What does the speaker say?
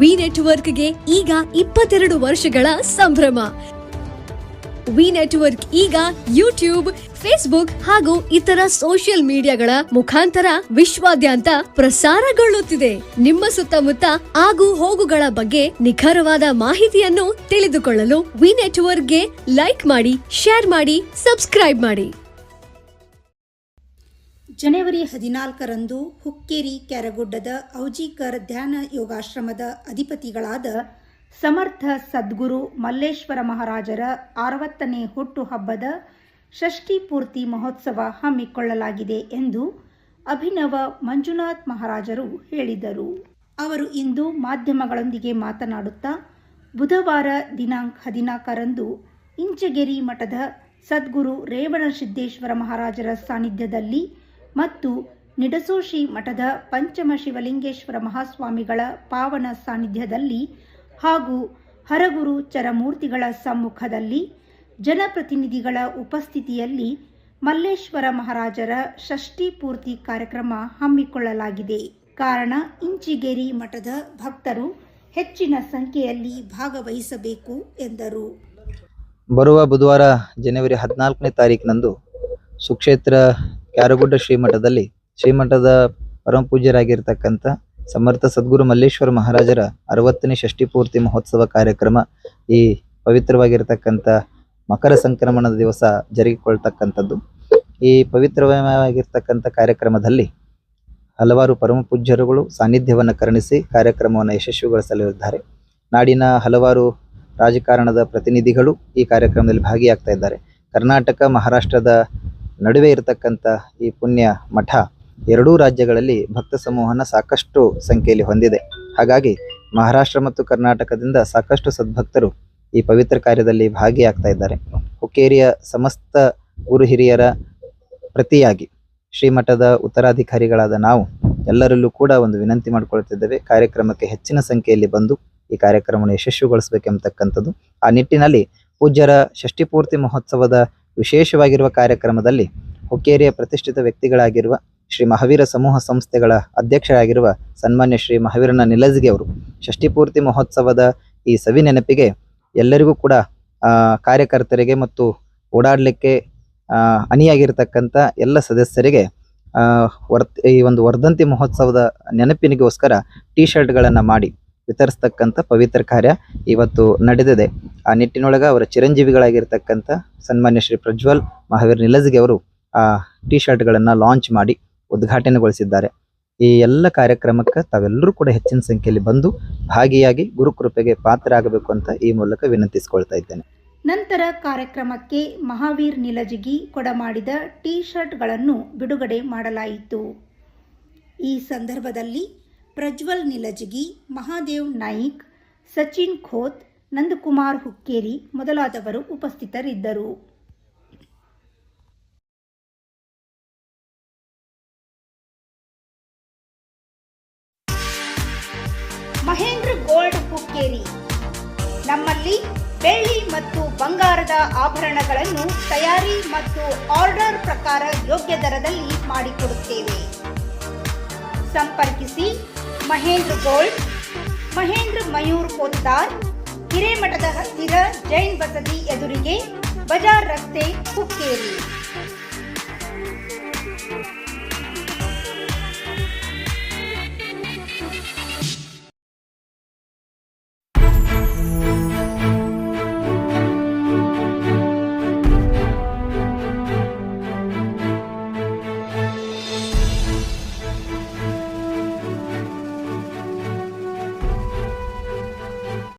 V ನೆಟ್ವರ್ಕ್ಗೆ ಈಗ 22 ವರ್ಷಗಳ ಸಂಭ್ರಮ. ವಿ ನೆಟ್ವರ್ಕ್ ಈಗ ಯೂಟ್ಯೂಬ್, ಫೇಸ್ಬುಕ್ ಹಾಗೂ ಇತರ ಸೋಷಿಯಲ್ ಮೀಡಿಯಾಗಳ ಮುಖಾಂತರ ವಿಶ್ವಾದ್ಯಂತ ಪ್ರಸಾರಗೊಳ್ಳುತ್ತಿದೆ. ನಿಮ್ಮ ಸುತ್ತಮುತ್ತ ಆಗು ಹೋಗುಗಳ ಬಗ್ಗೆ ನಿಖರವಾದ ಮಾಹಿತಿಯನ್ನು ತಿಳಿದುಕೊಳ್ಳಲು ವಿ ನೆಟ್ವರ್ಕ್ಗೆ ಲೈಕ್ ಮಾಡಿ, ಶೇರ್ ಮಾಡಿ, ಸಬ್ಸ್ಕ್ರೈಬ್ ಮಾಡಿ. ಜನವರಿ 14ರಂದು ಹುಕ್ಕೇರಿ ಕ್ಯಾರಗುಡ್ಡದ ಔಜಿಕರ್ ಧ್ಯಾನ ಯೋಗಾಶ್ರಮದ ಅಧಿಪತಿಗಳಾದ ಸಮರ್ಥ ಸದ್ಗುರು ಮಲ್ಲೇಶ್ವರ ಮಹಾರಾಜರ 60ನೇ ಹುಟ್ಟುಹಬ್ಬದ ಷಷ್ಠಿ ಪೂರ್ತಿ ಮಹೋತ್ಸವ ಹಮ್ಮಿಕೊಳ್ಳಲಾಗಿದೆ ಎಂದು ಅಭಿನವ ಮಂಜುನಾಥ್ ಮಹಾರಾಜರು ಹೇಳಿದರು. ಅವರು ಇಂದು ಮಾಧ್ಯಮಗಳೊಂದಿಗೆ ಮಾತನಾಡುತ್ತಾ ಬುಧವಾರ ದಿನಾಂಕ 14ರಂದು ಇಂಚಗೇರಿ ಮಠದ ಸದ್ಗುರು ರೇವಣಸಿದ್ದೇಶ್ವರ ಮಹಾರಾಜರ ಸಾನ್ನಿಧ್ಯದಲ್ಲಿ ಮತ್ತು ನಿಡಸೋಶಿ ಮಠದ ಪಂಚಮ ಶಿವಲಿಂಗೇಶ್ವರ ಮಹಾಸ್ವಾಮಿಗಳ ಪಾವನ ಸಾನ್ನಿಧ್ಯದಲ್ಲಿ ಹಾಗೂ ಹರಗುರು ಚರಮೂರ್ತಿಗಳ ಸಮ್ಮುಖದಲ್ಲಿ ಜನಪ್ರತಿನಿಧಿಗಳ ಉಪಸ್ಥಿತಿಯಲ್ಲಿ ಮಲ್ಲೇಶ್ವರ ಮಹಾರಾಜರ ಷಷ್ಠಿ ಪೂರ್ತಿ ಕಾರ್ಯಕ್ರಮ ಹಮ್ಮಿಕೊಳ್ಳಲಾಗಿದೆ. ಕಾರಣ ಇಂಚಿಗೇರಿ ಮಠದ ಭಕ್ತರು ಹೆಚ್ಚಿನ ಸಂಖ್ಯೆಯಲ್ಲಿ ಭಾಗವಹಿಸಬೇಕು ಎಂದರು. ಬರುವ ಬುಧವಾರ ಜನವರಿ 14ನೇ ತಾರೀಕಿನಂದು ಸುಕ್ಷೇತ್ರ ಕ್ಯಾರಗುಡ್ಡ ಶ್ರೀಮಠದ ಪರಮ ಪೂಜ್ಯರಾಗಿರ್ತಕ್ಕಂಥ ಸಮರ್ಥ ಸದ್ಗುರು ಮಲ್ಲೇಶ್ವರ ಮಹಾರಾಜರ 60ನೇ ಷಷ್ಠಿ ಪೂರ್ತಿ ಮಹೋತ್ಸವ ಕಾರ್ಯಕ್ರಮ ಈ ಪವಿತ್ರವಾಗಿರ್ತಕ್ಕಂಥ ಮಕರ ಸಂಕ್ರಮಣದ ದಿವಸ ಜರುಗಿಕೊಳ್ತಕ್ಕಂಥದ್ದು. ಈ ಪವಿತ್ರವಾಗಿರ್ತಕ್ಕಂಥ ಕಾರ್ಯಕ್ರಮದಲ್ಲಿ ಹಲವಾರು ಪರಮ ಪೂಜ್ಯರುಗಳು ಸಾನ್ನಿಧ್ಯವನ್ನು ಕರುಣಿಸಿ ಕಾರ್ಯಕ್ರಮವನ್ನು ಯಶಸ್ವಿಗೊಳಿಸಲಿದ್ದಾರೆ. ನಾಡಿನ ಹಲವಾರು ರಾಜಕಾರಣದ ಪ್ರತಿನಿಧಿಗಳು ಈ ಕಾರ್ಯಕ್ರಮದಲ್ಲಿ ಭಾಗಿಯಾಗ್ತಾ ಇದ್ದಾರೆ. ಕರ್ನಾಟಕ ಮಹಾರಾಷ್ಟ್ರದ ನಡುವೆ ಇರತಕ್ಕಂಥ ಈ ಪುಣ್ಯ ಮಠ ಎರಡೂ ರಾಜ್ಯಗಳಲ್ಲಿ ಭಕ್ತ ಸಮೂಹನ ಸಾಕಷ್ಟು ಸಂಖ್ಯೆಯಲ್ಲಿ ಹೊಂದಿದೆ. ಹಾಗಾಗಿ ಮಹಾರಾಷ್ಟ್ರ ಮತ್ತು ಕರ್ನಾಟಕದಿಂದ ಸಾಕಷ್ಟು ಸದ್ಭಕ್ತರು ಈ ಪವಿತ್ರ ಕಾರ್ಯದಲ್ಲಿ ಭಾಗಿಯಾಗ್ತಾ ಇದ್ದಾರೆ. ಹುಕ್ಕೇರಿಯ ಸಮಸ್ತ ಗುರು ಹಿರಿಯರ ಪ್ರತಿಯಾಗಿ ಶ್ರೀಮಠದ ಉತ್ತರಾಧಿಕಾರಿಗಳಾದ ನಾವು ಎಲ್ಲರಲ್ಲೂ ಕೂಡ ಒಂದು ವಿನಂತಿ ಮಾಡಿಕೊಳ್ತಿದ್ದೇವೆ. ಕಾರ್ಯಕ್ರಮಕ್ಕೆ ಹೆಚ್ಚಿನ ಸಂಖ್ಯೆಯಲ್ಲಿ ಬಂದು ಈ ಕಾರ್ಯಕ್ರಮವನ್ನು ಯಶಸ್ವಿಗೊಳಿಸಬೇಕೆಂಬತಕ್ಕಂಥದ್ದು. ಆ ನಿಟ್ಟಿನಲ್ಲಿ ಪೂಜ್ಯರ ಷಷ್ಠಿ ಪೂರ್ತಿ ಮಹೋತ್ಸವದ ವಿಶೇಷವಾಗಿರುವ ಕಾರ್ಯಕ್ರಮದಲ್ಲಿ ಹುಕ್ಕೇರಿಯ ಪ್ರತಿಷ್ಠಿತ ವ್ಯಕ್ತಿಗಳಾಗಿರುವ ಶ್ರೀ ಮಹಾವೀರ ಸಮೂಹ ಸಂಸ್ಥೆಗಳ ಅಧ್ಯಕ್ಷರಾಗಿರುವ ಸನ್ಮಾನ್ಯ ಶ್ರೀ ಮಹಾವೀರನ ನಿಲಜ್ಗಿ ಅವರು ಷಷ್ಠಿ ಪೂರ್ತಿ ಮಹೋತ್ಸವದ ಈ ಸವಿ ನೆನಪಿಗೆ ಎಲ್ಲರಿಗೂ ಕೂಡ ಕಾರ್ಯಕರ್ತರಿಗೆ ಮತ್ತು ಓಡಾಡಲಿಕ್ಕೆ ಅಣಿಯಾಗಿರ್ತಕ್ಕಂಥ ಎಲ್ಲ ಸದಸ್ಯರಿಗೆ ಈ ಒಂದು ವರ್ಧಂತಿ ಮಹೋತ್ಸವದ ನೆನಪಿನಿಗೋಸ್ಕರ ಟಿ ಶರ್ಟ್ಗಳನ್ನು ಮಾಡಿ ವಿತರಿಸ್ತಕ್ಕಂಥ ಪವಿತ್ರ ಕಾರ್ಯ ಇವತ್ತು ನಡೆದಿದೆ. ಆ ನಿಟ್ಟಿನೊಳಗೆ ಅವರ ಚಿರಂಜೀವಿಗಳಾಗಿರ್ತಕ್ಕಂಥ ಸನ್ಮಾನ್ಯ ಶ್ರೀ ಪ್ರಜ್ವಲ್ ಮಹಾವೀರ್ ನಿಲಜ್ಗಿ ಅವರು ಆ ಟಿ ಶರ್ಟ್ಗಳನ್ನು ಲಾಂಚ್ ಮಾಡಿ ಉದ್ಘಾಟನೆಗೊಳಿಸಿದ್ದಾರೆ. ಈ ಎಲ್ಲ ಕಾರ್ಯಕ್ರಮಕ್ಕೆ ತಾವೆಲ್ಲರೂ ಕೂಡ ಹೆಚ್ಚಿನ ಸಂಖ್ಯೆಯಲ್ಲಿ ಬಂದು ಭಾಗಿಯಾಗಿ ಗುರುಕೃಪೆಗೆ ಪಾತ್ರರಾಗಬೇಕು ಅಂತ ಈ ಮೂಲಕ ವಿನಂತಿಸಿಕೊಳ್ತಾ ಇದ್ದೇನೆ. ನಂತರ ಕಾರ್ಯಕ್ರಮಕ್ಕೆ ಮಹಾವೀರ್ ನಿಲಜ್ಗಿ ಕೊಡಮಾಡಿದ ಟಿ ಶರ್ಟ್ಗಳನ್ನು ಬಿಡುಗಡೆ ಮಾಡಲಾಯಿತು. ಈ ಸಂದರ್ಭದಲ್ಲಿ ಪ್ರಜ್ವಲ್ ನಿಲಜ್ಗಿ, ಮಹಾದೇವ್ ನಾಯ್ಕ್, ಸಚಿನ್ ಖೋತ್, ನಂದಕುಮಾರ್ ಹುಕ್ಕೇರಿ ಮೊದಲಾದವರು ಉಪಸ್ಥಿತರಿದ್ದರು. ಮಹೇಂದ್ರ ಗೋಲ್ಡ್ ಹುಕ್ಕೇರಿ. ನಮ್ಮಲ್ಲಿ ಬೆಳ್ಳಿ ಮತ್ತು ಬಂಗಾರದ ಆಭರಣಗಳನ್ನು ತಯಾರಿ ಮತ್ತು ಆರ್ಡರ್ ಪ್ರಕಾರ ಯೋಗ್ಯ ದರದಲ್ಲಿ ಮಾಡಿಕೊಡುತ್ತೇವೆ. ಸಂಪರ್ಕಿಸಿ ಮಹೇಂದ್ರ ಗೋಲ್ಡ್, ಮಹೇಂದ್ರ ಮಯೂರ್ ಪೋತ್ತಾರ್, ಹಿರೇಮಠದ ಹತ್ತಿರ ಜೈನ್ ಬಸದಿ ಎದುರಿಗೆ, ಬಜಾರ್ ರಸ್ತೆ, ಹುಕ್ಕೇರಿ.